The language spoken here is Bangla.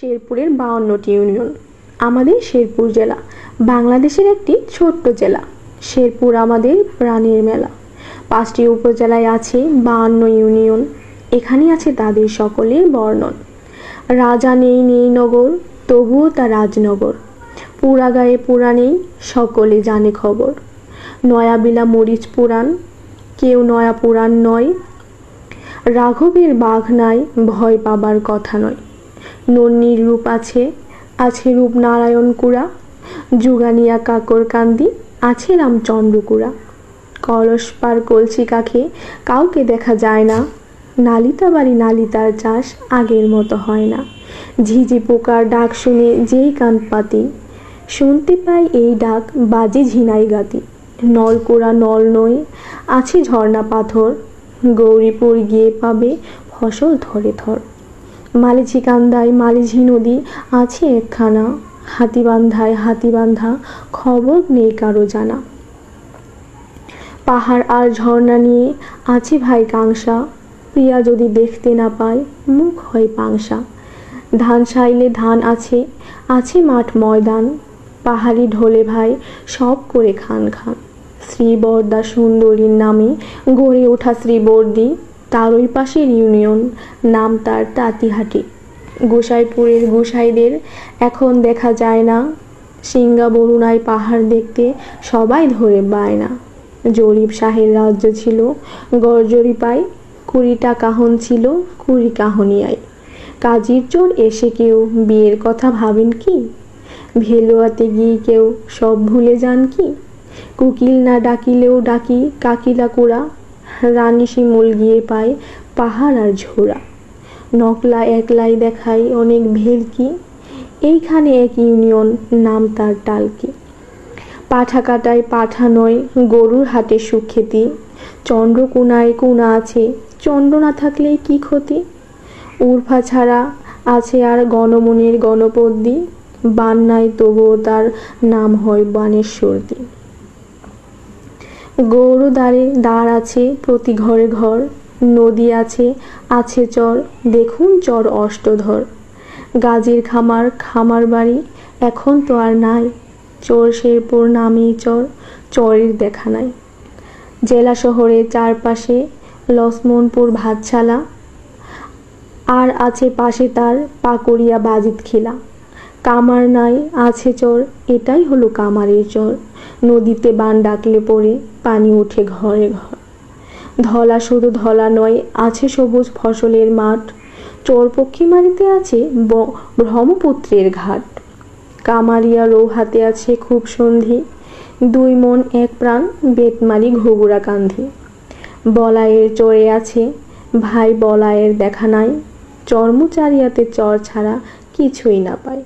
শেরপুরের 52টি ইউনিয়ন। আমাদের শেরপুর জেলা বাংলাদেশের একটি ছোট্ট জেলা। শেরপুর আমাদের প্রাণের মেলা। 5টি উপজেলায় আছে 52 ইউনিয়ন। এখানে আছে তাদের সকলের বর্ণন। রাজা নেই নেই নগর, তবুও তা রাজনগর। পুরা গায়ে পুরা নেই, সকলে জানে খবর। নয়াবিলা মরিচ পুরাণ, কেউ নয়া পুরাণ নয়। রাঘবের বাঘ নাই, ভয় পাবার কথা নয়। নন্নির রূপ আছে, আছে রূপনারায়ণ কুড়া। যুগানিয়া কাকর কান্দি, আছে রামচন্দ্রকুড়া। কলস পার কলসি কাখে কাউকে দেখা যায় না। নালিতা বাড়ি নালিতার চাষ আগের মতো হয় না। ঝিঝি পোকার ডাক শুনে যেই কান পাতি, শুনতে পাই এই ডাক বাজে ঝিনাই গাতি। নলকুড়া নল নই, আছে ঝর্ণা পাথর। গৌরীপুর গিয়ে পাবে ফসল থরে থর। মালিঝি কান্দায় মালিঝি নদী, আছে একখানা। হাতিবান্ধায় হাতিবান্ধা, খবর নেই কারো জানা। পাহাড় আর ঝর্ণা নিয়ে আছে ভাই কাংসা। প্রিয়া যদি দেখতে না পায়, মুখ হয় পাংসা। ধান সাইলে ধান আছে, আছে মাঠ ময়দান। পাহাড়ি ঢোলে ভাই সব করে খান খান। শ্রীবরদা সুন্দরীর নামে গড়ে ওঠা শ্রীবর্দী, তার ওই পাশের ইউনিয়ন, নাম তার তাঁতিহাটি। গোসাইপুরের গোসাইদের এখন দেখা যায় না। সিঙ্গা বরুণায় পাহাড় দেখতে সবাই ধরে বায়না। জরিপ শাহের রাজ্য ছিল গড়জরিপায়, 20টা কাহন ছিল 20 কাহনিয়ায়। কাজীর চোর এসে কেউ বিয়ের কথা ভাবেন কি? ভেলোয়াতে গিয়ে কেউ সব ভুলে যান কি? কুকিল না ডাকিলেও ডাকি কাকিলা কুড়া। রানী শিমুল গিয়ে পায় পাহাড় আর ঝোড়া। নকলা একলাই দেখায় অনেক ভেলকি, এইখানে এক ইউনিয়ন, নাম তার টালকি। পাঠা কাটায় পাঠা নয়, গরুর হাটে সুখ্যাতি। চন্দ্রকোনায় কোনা আছে, চন্দ্র না থাকলেই কি ক্ষতি। উর্ফা ছাড়া আছে আর গণমনের গণপদ্দি, বান নাই তবুও তার নাম হয় বানেশ্বরদী। গৌরদ্বারে দ্বার আছে প্রতি ঘরে ঘর। নদী আছে, আছে চর, দেখুন চর অষ্টধর। গাজীর খামার খামার বাড়ি এখন তো আর নাই। চর শেরপুর নামেই চর, চরের দেখা নাই। জেলা শহরের চারপাশে লক্ষ্মণপুর ভাতশালা, আর আছে পাশে তার পাকুড়িয়া বাজিত খিলা। কামার নাই, আছে চর, এটাই হলো কামারের চর। নদীতে বান ডাকলে পড়ে পানি উঠে ঘরে ঘর। ধলা শুধু ধলা নয়, আছে সবুজ ফসলের মাঠ। চরপক্ষীমারিতে আছে ব্রহ্মপুত্রের ঘাট। কামারিয়া রৌহাতে আছে খুব সন্ধি, 2 মন 1 প্রাণ বেতমারি ঘুঘুরা কান্ধি। বলায়ের চরে আছে ভাই বলায়ের দেখা নাই। চর্মচারিয়াতে চর ছাড়া কিছুই না পায়।